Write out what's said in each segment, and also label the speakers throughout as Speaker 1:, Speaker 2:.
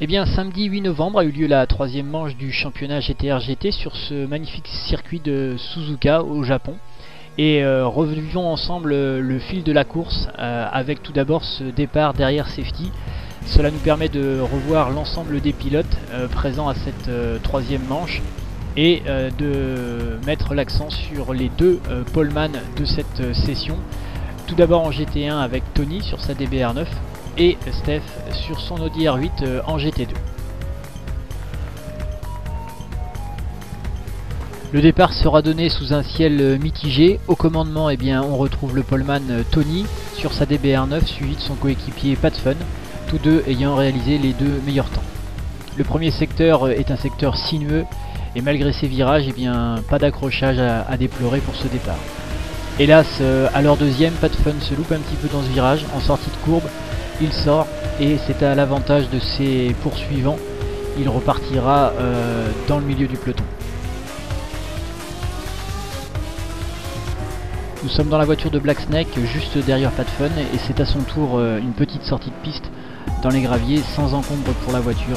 Speaker 1: Eh bien, samedi 8 novembre a eu lieu la troisième manche du championnat GTR GT sur ce magnifique circuit de Suzuka au Japon. Et revivons ensemble le fil de la course avec tout d'abord ce départ derrière safety. Cela nous permet de revoir l'ensemble des pilotes présents à cette troisième manche et de mettre l'accent sur les deux poleman de cette session. Tout d'abord en GT1 avec Tony sur sa DBR9 et Steph sur son Audi R8 en GT2. Le départ sera donné sous un ciel mitigé. Au commandement, eh bien, on retrouve le poleman Tony sur sa DBR9 suivi de son coéquipier Pat Fun, tous deux ayant réalisé les deux meilleurs temps. Le premier secteur est un secteur sinueux et malgré ses virages, eh bien, pas d'accrochage à déplorer pour ce départ. Hélas, à leur deuxième, Pat Fun se loupe un petit peu dans ce virage en sortie de courbe. Il sort et c'est à l'avantage de ses poursuivants. Il repartira dans le milieu du peloton. Nous sommes dans la voiture de Black Snake juste derrière Pat Fun et c'est à son tour une petite sortie de piste dans les graviers sans encombre pour la voiture.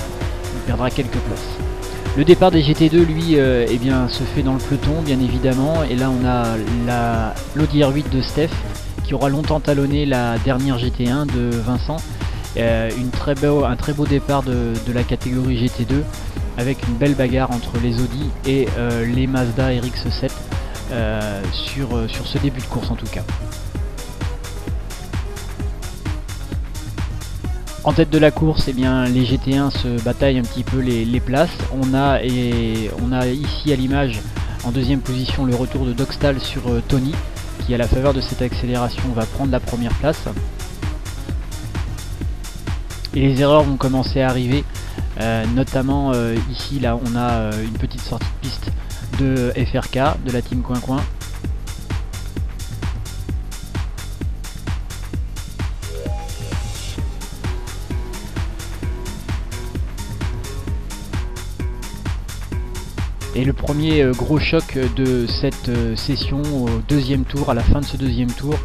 Speaker 1: Il perdra quelques places. Le départ des GT2 lui eh bien, se fait dans le peloton bien évidemment et là on a l'Audi R8 de Steph qui aura longtemps talonné la dernière GT1 de Vincent. Un très beau départ de la catégorie GT2 avec une belle bagarre entre les Audi et les Mazda RX-7 sur ce début de course en tout cas. En tête de la course, eh bien, les GT1 se bataillent un petit peu les places. On a ici à l'image en deuxième position le retour de Dogstal sur Tony qui à la faveur de cette accélération va prendre la première place. Et les erreurs vont commencer à arriver, notamment ici là on a une petite sortie de piste de FRK de la team Coin Coin. Et le premier gros choc de cette session au deuxième tour, à la fin de ce deuxième tour,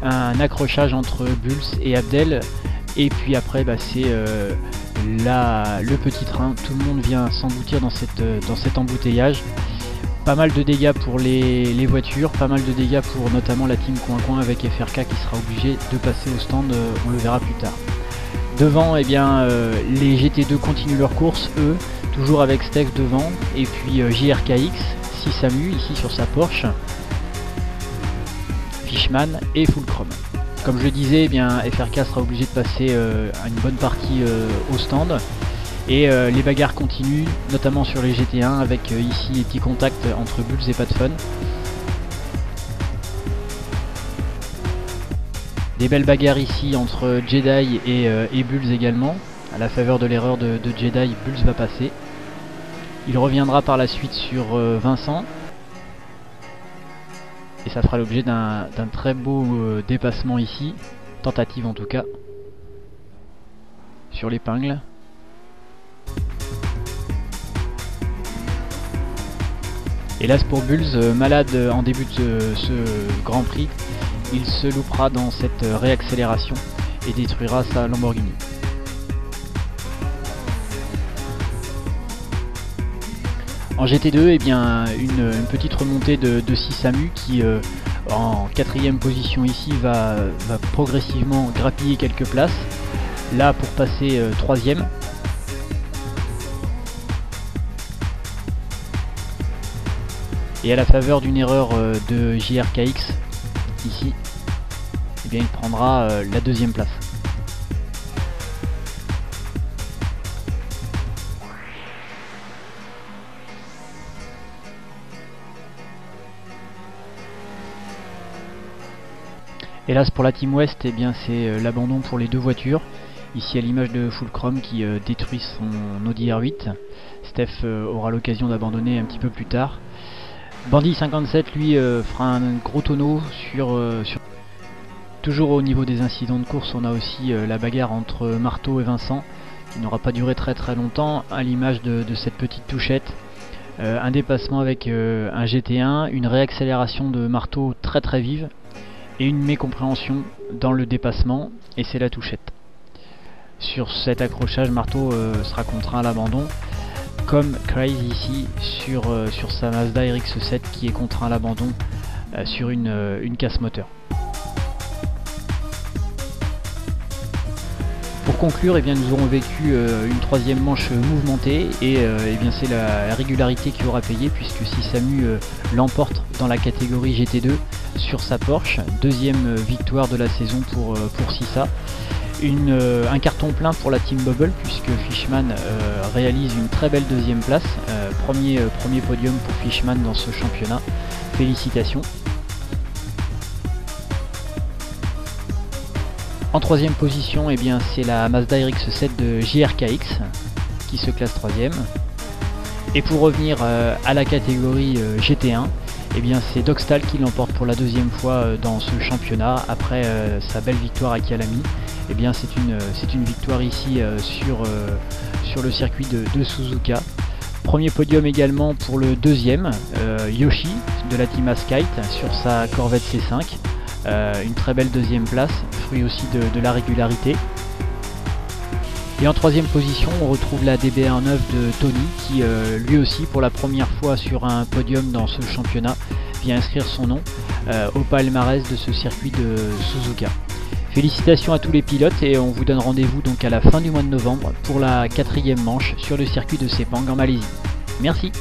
Speaker 1: un accrochage entre Bulls et Abdel. Et puis après c'est le petit train, tout le monde vient s'emboutir dans cet embouteillage. Pas mal de dégâts pour les voitures, pas mal de dégâts pour notamment la team Coin Coin avec FRK qui sera obligé de passer au stand, on le verra plus tard. Devant, eh bien, les GT2 continuent leur course, eux, toujours avec Steph devant, et puis JRKX, 6 Samu ici sur sa Porsche, Fishman et Fulcrum. Comme je le disais, eh bien, FRK sera obligé de passer une bonne partie au stand. Et les bagarres continuent, notamment sur les GT1 avec ici les petits contacts entre Bulls et Pat Fun. Des belles bagarres ici entre Jedi et Bulls également. À la faveur de l'erreur de Jedi, Bulls va passer. Il reviendra par la suite sur Vincent. Et ça fera l'objet d'un très beau dépassement ici. Tentative en tout cas. Sur l'épingle. Hélas pour Bulls, malade en début de ce Grand Prix, il se loupera dans cette réaccélération et détruira sa Lamborghini. En GT2, eh bien, une petite remontée de 6 Samu qui en 4ème position ici va progressivement grappiller quelques places. Là pour passer 3ème. Et à la faveur d'une erreur de JRKX ici, eh bien, il prendra la deuxième place. Hélas pour la Team West, eh bien c'est l'abandon pour les deux voitures. Ici à l'image de Fulcrum qui détruit son Audi R8. Steph aura l'occasion d'abandonner un petit peu plus tard. Bandit 57 lui fera un gros tonneau sur... Toujours au niveau des incidents de course, on a aussi la bagarre entre Marteau et Vincent qui n'aura pas duré très longtemps, à l'image de cette petite touchette. Un dépassement avec un GT1, une réaccélération de Marteau très vive et une mécompréhension dans le dépassement, et c'est la touchette. Sur cet accrochage, Marteau sera contraint à l'abandon, comme Craze ici sur sa Mazda RX-7 qui est contraint à l'abandon sur une casse moteur. Pour conclure, eh bien, nous aurons vécu une troisième manche mouvementée et eh bien, c'est la régularité qui aura payé, puisque si Samu l'emporte dans la catégorie GT2 sur sa Porsche, deuxième victoire de la saison pour Sissa. Un carton plein pour la Team Bubble, puisque Fishman réalise une très belle deuxième place, premier podium pour Fishman dans ce championnat, félicitations. En troisième position, eh bien, c'est la Mazda RX-7 de JRKX qui se classe troisième. Et pour revenir à la catégorie GT1, eh bien, c'est Dogstal qui l'emporte pour la deuxième fois dans ce championnat après sa belle victoire à Kyalami. Eh bien, c'est une victoire ici sur le circuit de Suzuka. Premier podium également pour le deuxième, Yoshi de la Team Askite sur sa Corvette C5. Une très belle deuxième place, fruit aussi de la régularité. Et en troisième position, on retrouve la DBR9 de Tony qui lui aussi pour la première fois sur un podium dans ce championnat vient inscrire son nom au palmarès de ce circuit de Suzuka. Félicitations à tous les pilotes et on vous donne rendez-vous donc à la fin du mois de novembre pour la quatrième manche sur le circuit de Sepang en Malaisie. Merci.